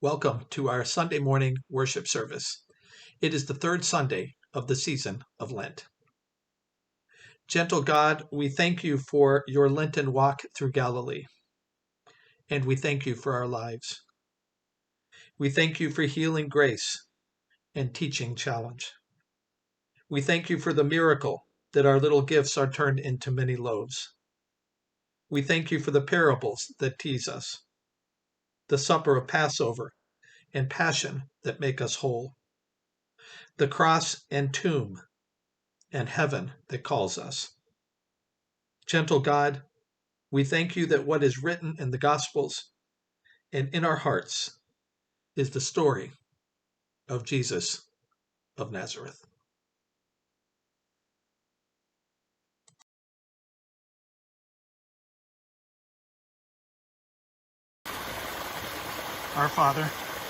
Welcome to our Sunday morning worship service. It is the third Sunday of the season of Lent. Gentle God, we thank you for your Lenten walk through Galilee, and we thank you for our lives. We thank you for healing grace and teaching challenge. We thank you for the miracle that our little gifts are turned into many loaves. We thank you for the parables that tease us, the supper of Passover and passion that make us whole, the cross and tomb and heaven that calls us. Gentle God, we thank you that what is written in the Gospels and in our hearts is the story of Jesus of Nazareth. Our Father,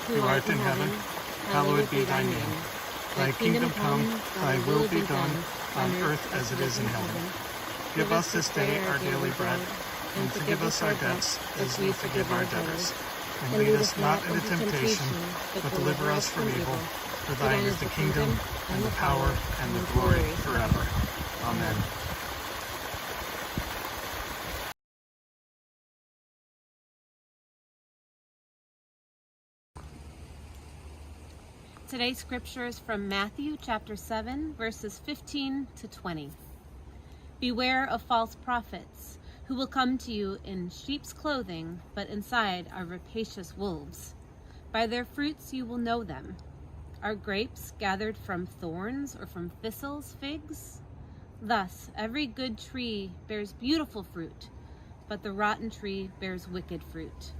who art in heaven, hallowed be thy name. Thy kingdom come, thy will be done, on earth as it is in heaven. Give us this day our daily bread, and forgive us our debts as we forgive our debtors. And lead us not into temptation, but deliver us from evil. For thine is the kingdom, and the power, and the glory forever. Amen. Today's scripture is from Matthew chapter 7, verses 15 to 20. Beware of false prophets, who will come to you in sheep's clothing, but inside are rapacious wolves. By their fruits you will know them. Are grapes gathered from thorns or from thistles figs? Thus, every good tree bears beautiful fruit, but the rotten tree bears wicked fruit.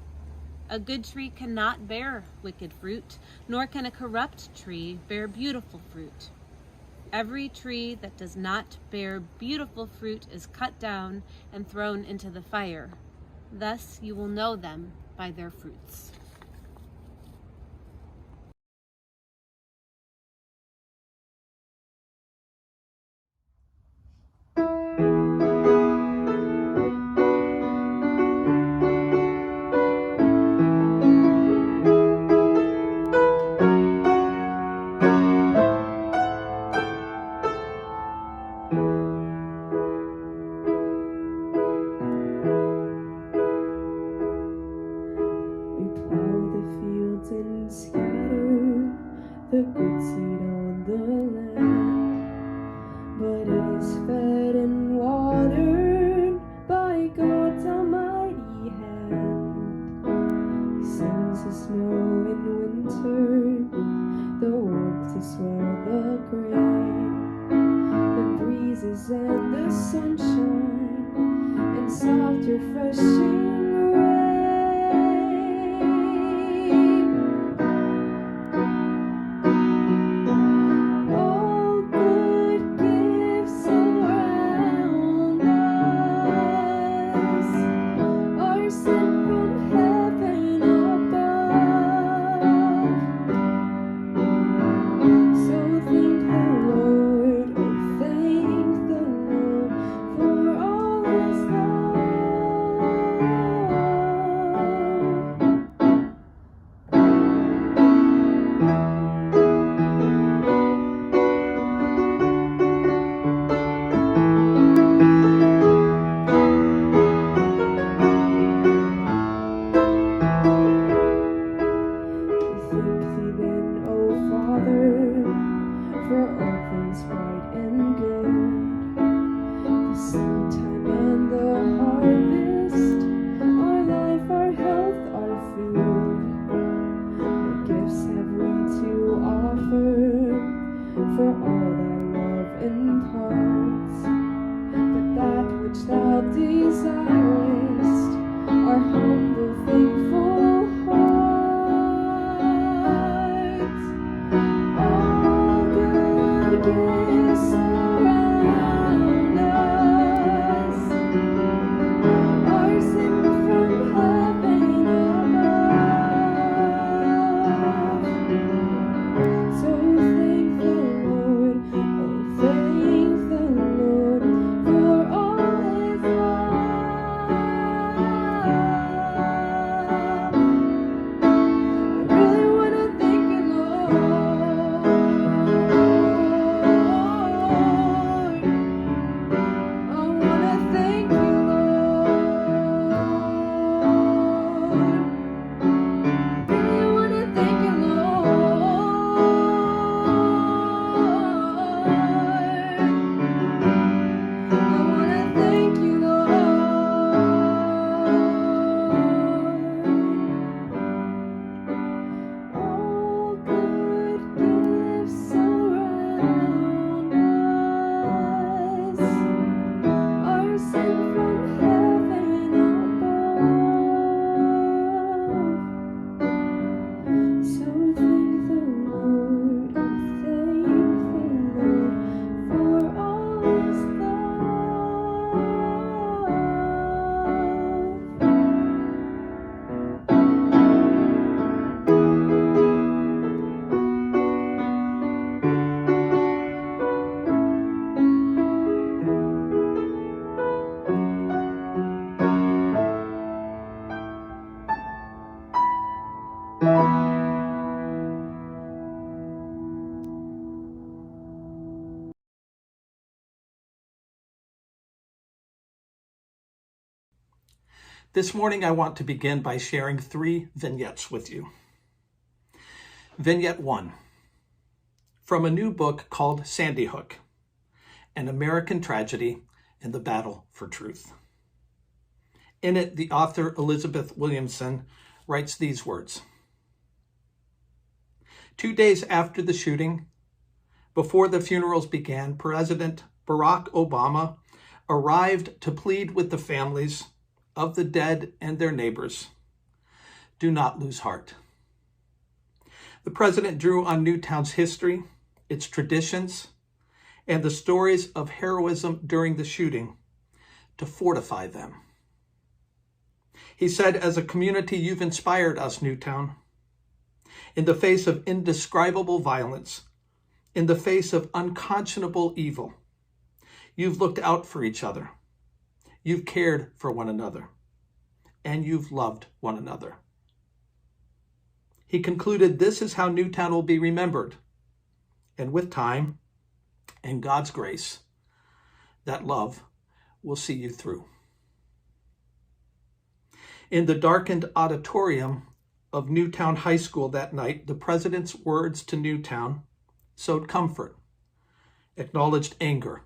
A good tree cannot bear wicked fruit, nor can a corrupt tree bear beautiful fruit. Every tree that does not bear beautiful fruit is cut down and thrown into the fire. Thus you will know them by their fruits. We This morning I want to begin by sharing 3 vignettes with you. Vignette 1, from a new book called Sandy Hook, An American Tragedy and the Battle for Truth. In it, the author Elizabeth Williamson writes these words. 2 days after the shooting, before the funerals began, President Barack Obama arrived to plead with the families of the dead and their neighbors. Do not lose heart. The president drew on Newtown's history, its traditions, and the stories of heroism during the shooting to fortify them. He said, as a community, you've inspired us, Newtown. In the face of indescribable violence, in the face of unconscionable evil, you've looked out for each other. You've cared for one another, and you've loved one another. He concluded, this is how Newtown will be remembered. And with time and God's grace, that love will see you through. In the darkened auditorium of Newtown High School that night, the president's words to Newtown sowed comfort, acknowledged anger,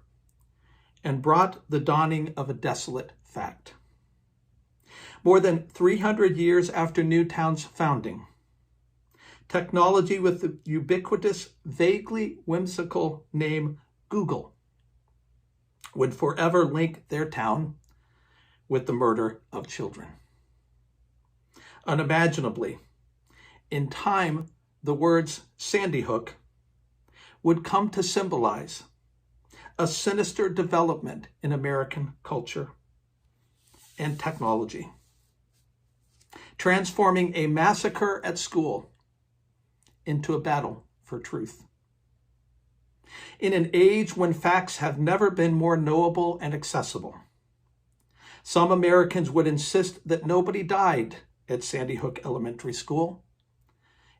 and brought the dawning of a desolate fact. More than 300 years after Newtown's founding, technology with the ubiquitous, vaguely whimsical name Google would forever link their town with the murder of children. Unimaginably, in time, the words Sandy Hook would come to symbolize a sinister development in American culture and technology, transforming a massacre at school into a battle for truth. In an age when facts have never been more knowable and accessible, some Americans would insist that nobody died at Sandy Hook Elementary School,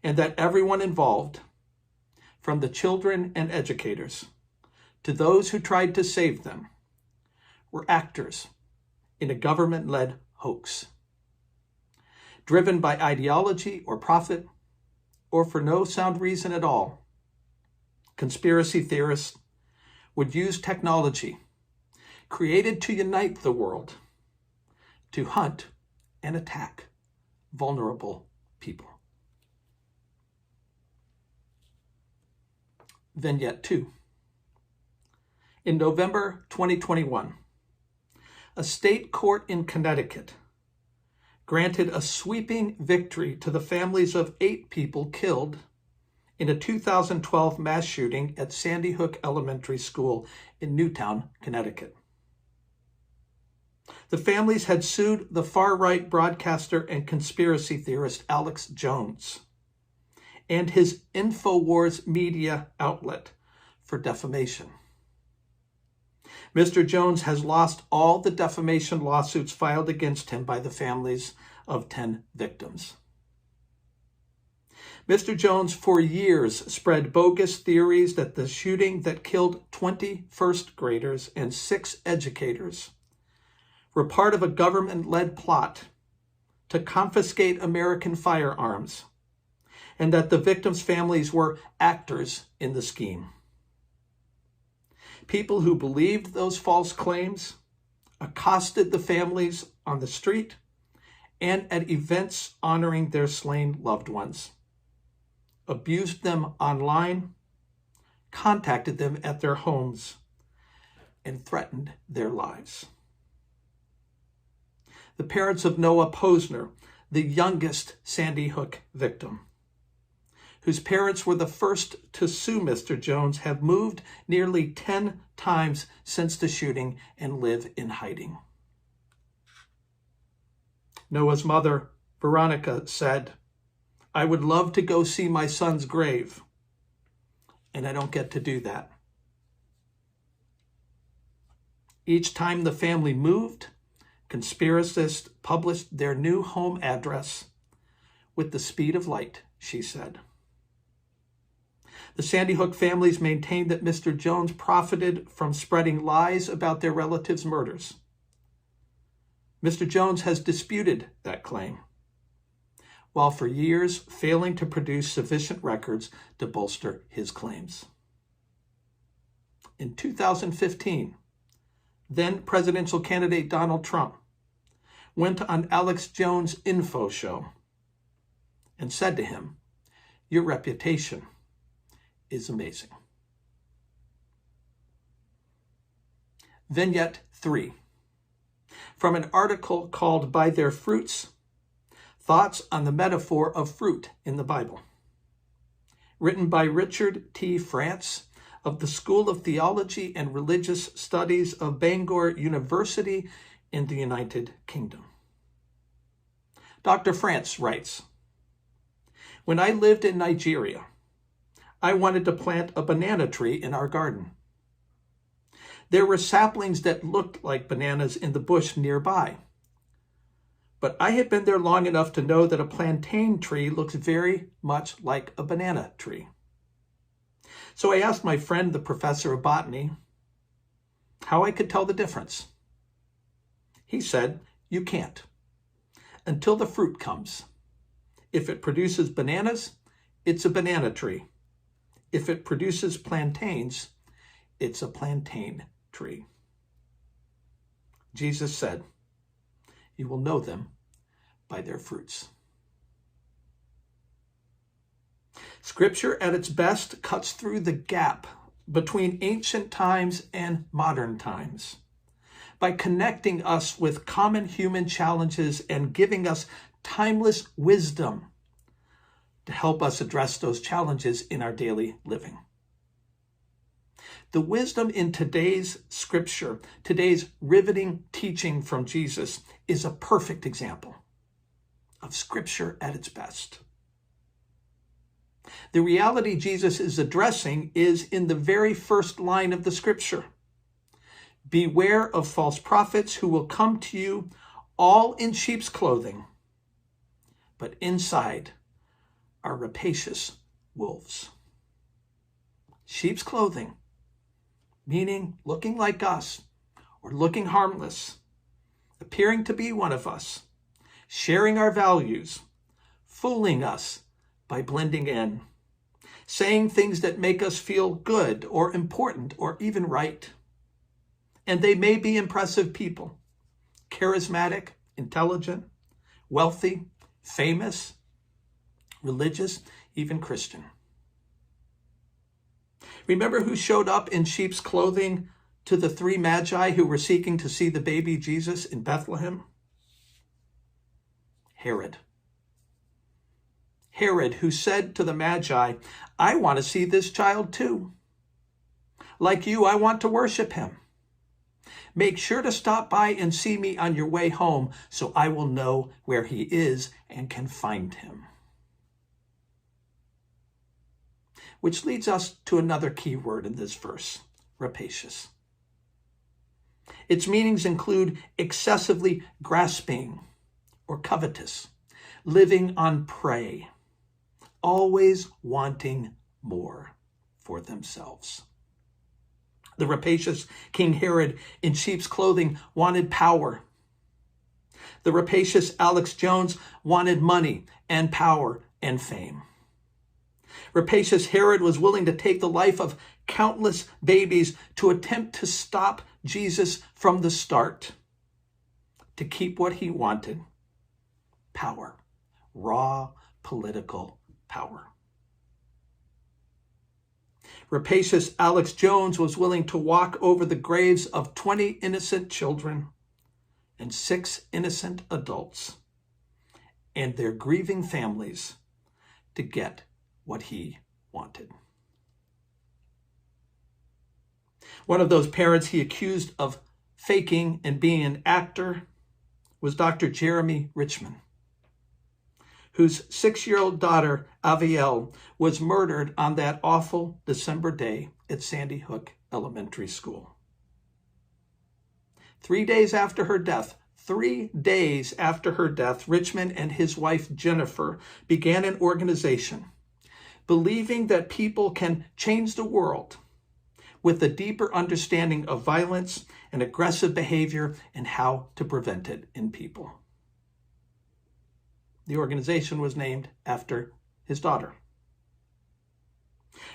and that everyone involved, from the children and educators to those who tried to save them, were actors in a government-led hoax, driven by ideology or profit, or for no sound reason at all. Conspiracy theorists would use technology created to unite the world to hunt and attack vulnerable people. Vignette 2. In November 2021, a state court in Connecticut granted a sweeping victory to the families of 8 people killed in a 2012 mass shooting at Sandy Hook Elementary School in Newtown, Connecticut. The families had sued the far-right broadcaster and conspiracy theorist Alex Jones and his InfoWars media outlet for defamation. Mr. Jones has lost all the defamation lawsuits filed against him by the families of 10 victims. Mr. Jones for years spread bogus theories that the shooting that killed 20 first graders and 6 educators were part of a government-led plot to confiscate American firearms, and that the victims' families were actors in the scheme. People who believed those false claims accosted the families on the street and at events honoring their slain loved ones, abused them online, contacted them at their homes, and threatened their lives. The parents of Noah Posner, the youngest Sandy Hook victim, whose parents were the first to sue Mr. Jones, have moved nearly 10 times since the shooting and live in hiding. Noah's mother, Veronica, said, "I would love to go see my son's grave, and I don't get to do that." Each time the family moved, conspiracists published their new home address with the speed of light, she said. The Sandy Hook families maintained that Mr. Jones profited from spreading lies about their relatives' murders. Mr. Jones has disputed that claim, while for years failing to produce sufficient records to bolster his claims. In 2015, then presidential candidate Donald Trump went on Alex Jones' info show and said to him, "Your reputation is amazing." Vignette 3, from an article called "By Their Fruits, Thoughts on the Metaphor of Fruit in the Bible," written by Richard T. France of the School of Theology and Religious Studies of Bangor University in the United Kingdom. Dr. France writes, "When I lived in Nigeria, I wanted to plant a banana tree in our garden. There were saplings that looked like bananas in the bush nearby. But I had been there long enough to know that a plantain tree looks very much like a banana tree. So I asked my friend, the professor of botany, how I could tell the difference. He said, you can't, until the fruit comes. If it produces bananas, it's a banana tree. If it produces plantains, it's a plantain tree." Jesus said, "You will know them by their fruits." Scripture at its best cuts through the gap between ancient times and modern times by connecting us with common human challenges and giving us timeless wisdom to help us address those challenges in our daily living. The wisdom in today's scripture, today's riveting teaching from Jesus, is a perfect example of scripture at its best. The reality Jesus is addressing is in the very first line of the scripture. "Beware of false prophets who will come to you all in sheep's clothing, but inside are rapacious wolves." Sheep's clothing, meaning looking like us or looking harmless, appearing to be one of us, sharing our values, fooling us by blending in, saying things that make us feel good or important or even right. And they may be impressive people, charismatic, intelligent, wealthy, famous, religious, even Christian. Remember who showed up in sheep's clothing to the 3 magi who were seeking to see the baby Jesus in Bethlehem? Herod. Herod, who said to the magi, "I want to see this child too. Like you, I want to worship him. Make sure to stop by and see me on your way home so I will know where he is and can find him." Which leads us to another key word in this verse, rapacious. Its meanings include excessively grasping or covetous, living on prey, always wanting more for themselves. The rapacious King Herod in sheep's clothing wanted power. The rapacious Alex Jones wanted money and power and fame. Rapacious Herod was willing to take the life of countless babies to attempt to stop Jesus from the start, to keep what he wanted: power, raw political power. Rapacious Alex Jones was willing to walk over the graves of 20 innocent children and 6 innocent adults and their grieving families to get what he wanted. One of those parents he accused of faking and being an actor was Dr. Jeremy Richmond, whose 6-year-old daughter, Avielle, was murdered on that awful December day at Sandy Hook Elementary School. 3 days after her death, Richmond and his wife, Jennifer, began an organization believing that people can change the world with a deeper understanding of violence and aggressive behavior and how to prevent it in people. The organization was named after his daughter.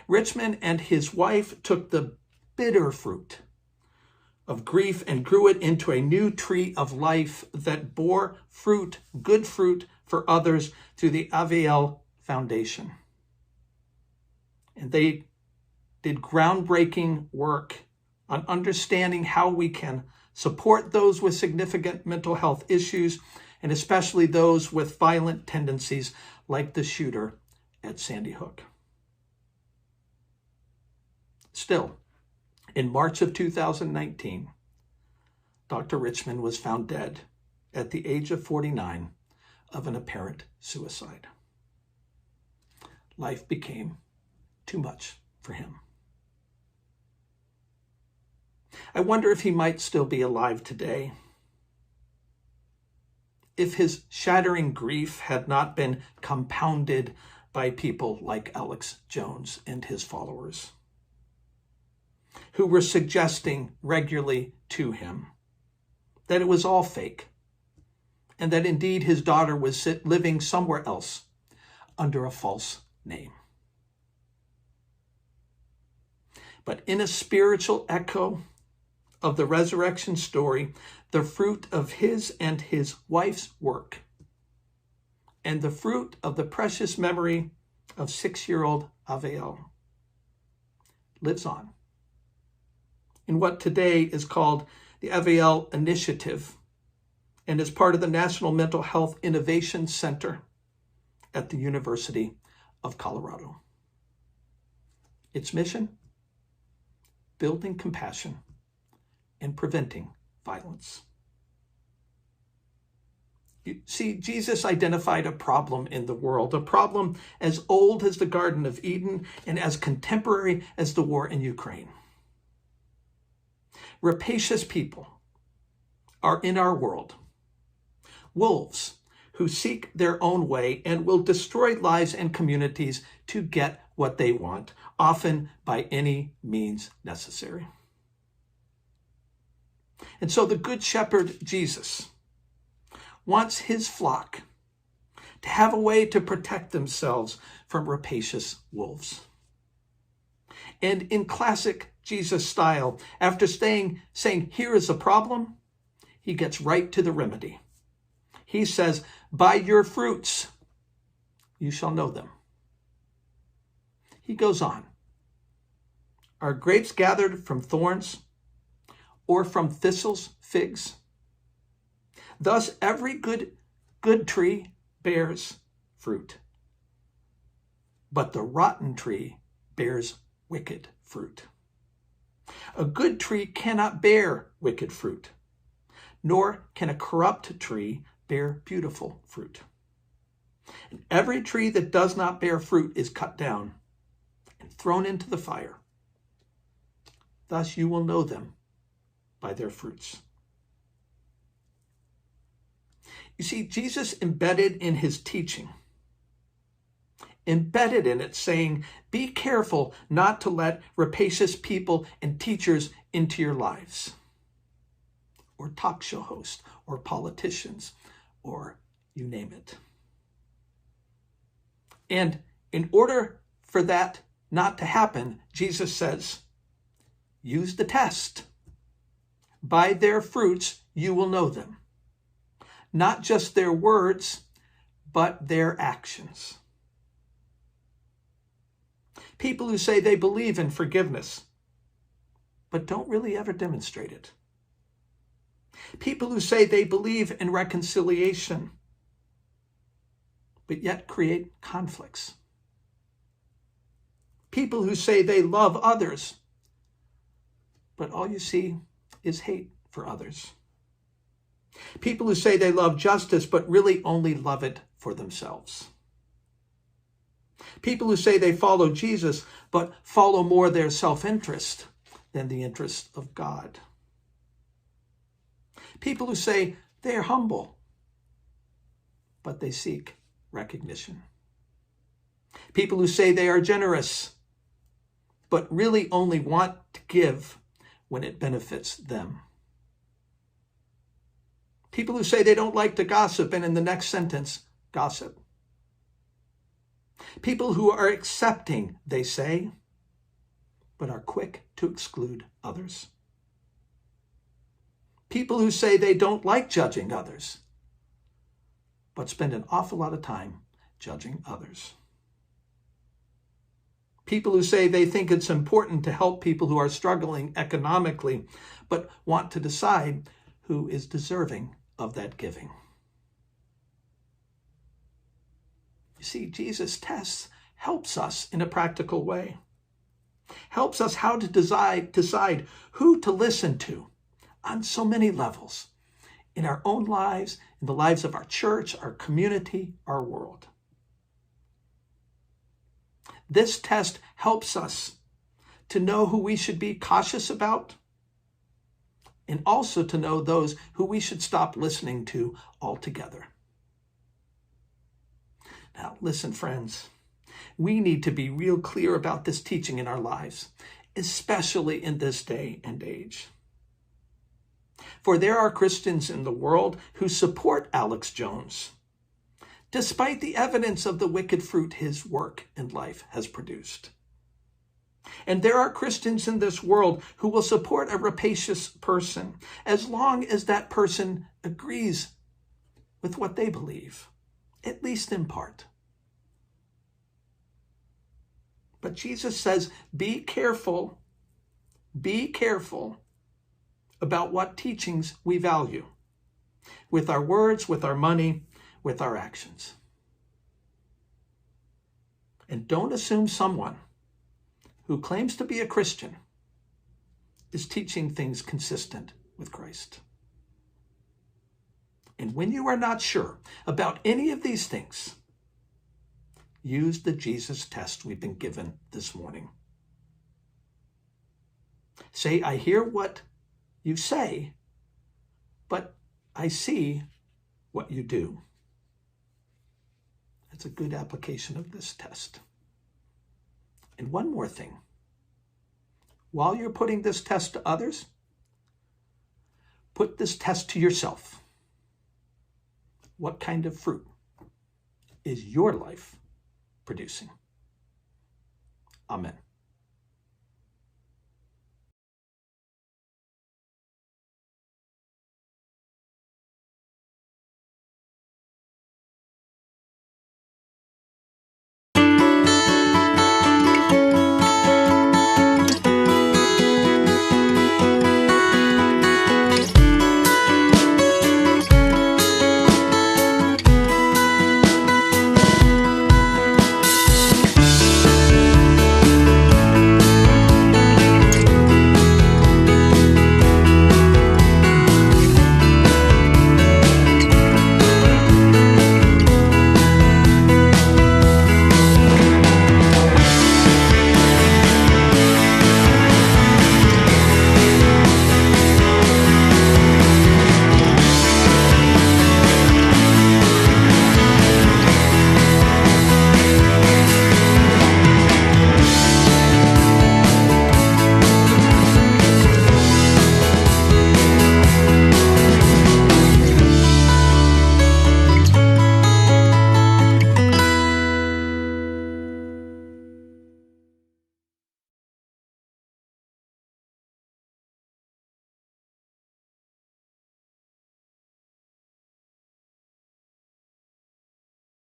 Richmond and his wife took the bitter fruit of grief and grew it into a new tree of life that bore fruit, good fruit for others through the AVL Foundation. And they did groundbreaking work on understanding how we can support those with significant mental health issues, and especially those with violent tendencies like the shooter at Sandy Hook. Still, in March of 2019, Dr. Richmond was found dead at the age of 49 of an apparent suicide. Life became too much for him. I wonder if he might still be alive today. If his shattering grief had not been compounded by people like Alex Jones and his followers, who were suggesting regularly to him that it was all fake, and that indeed his daughter was living somewhere else under a false name. But in a spiritual echo of the resurrection story, the fruit of his and his wife's work, and the fruit of the precious memory of 6-year-old Aviel, lives on in what today is called the Aviel Initiative, and is part of the National Mental Health Innovation Center at the University of Colorado. Its mission: building compassion and preventing violence. You see, Jesus identified a problem in the world, a problem as old as the Garden of Eden and as contemporary as the war in Ukraine. Rapacious people are in our world, wolves who seek their own way and will destroy lives and communities to get what they want, often by any means necessary. And so the Good Shepherd, Jesus, wants his flock to have a way to protect themselves from rapacious wolves. And in classic Jesus style, after saying, here is a problem, he gets right to the remedy. He says, by your fruits, you shall know them. He goes on. Are grapes gathered from thorns, or from thistles figs? Thus every good tree bears fruit, but the rotten tree bears wicked fruit. A good tree cannot bear wicked fruit, nor can a corrupt tree bear beautiful fruit. And every tree that does not bear fruit is cut down and thrown into the fire. Thus you will know them by their fruits. You see, Jesus embedded in his teaching, embedded in it, saying, be careful not to let rapacious people and teachers into your lives, or talk show hosts, or politicians, or you name it. And in order for that not to happen, Jesus says, use the test. By their fruits you will know them. Not just their words, but their actions. People who say they believe in forgiveness, but don't really ever demonstrate it. People who say they believe in reconciliation, but yet create conflicts. People who say they love others, but all you see is hate for others. People who say they love justice, but really only love it for themselves. People who say they follow Jesus, but follow more their self-interest than the interest of God. People who say they are humble, but they seek recognition. People who say they are generous, but really only want to give when it benefits them. People who say they don't like to gossip and in the next sentence, gossip. People who are accepting, they say, but are quick to exclude others. People who say they don't like judging others, but spend an awful lot of time judging others. People who say they think it's important to help people who are struggling economically, but want to decide who is deserving of that giving. You see, Jesus' test helps us in a practical way. Helps us how to decide who to listen to on so many levels, in our own lives, in the lives of our church, our community, our world. This test helps us to know who we should be cautious about, and also to know those who we should stop listening to altogether. Now, listen, friends, we need to be real clear about this teaching in our lives, especially in this day and age. For there are Christians in the world who support Alex Jones, despite the evidence of the wicked fruit his work and life has produced. And there are Christians in this world who will support a rapacious person as long as that person agrees with what they believe, at least in part. But Jesus says, be careful about what teachings we value, with our words, with our money, with our actions. And don't assume someone who claims to be a Christian is teaching things consistent with Christ. And when you are not sure about any of these things, use the Jesus test we've been given this morning. Say, I hear what you say, but I see what you do. That's a good application of this test. And one more thing. While you're putting this test to others, put this test to yourself. What kind of fruit is your life producing? Amen.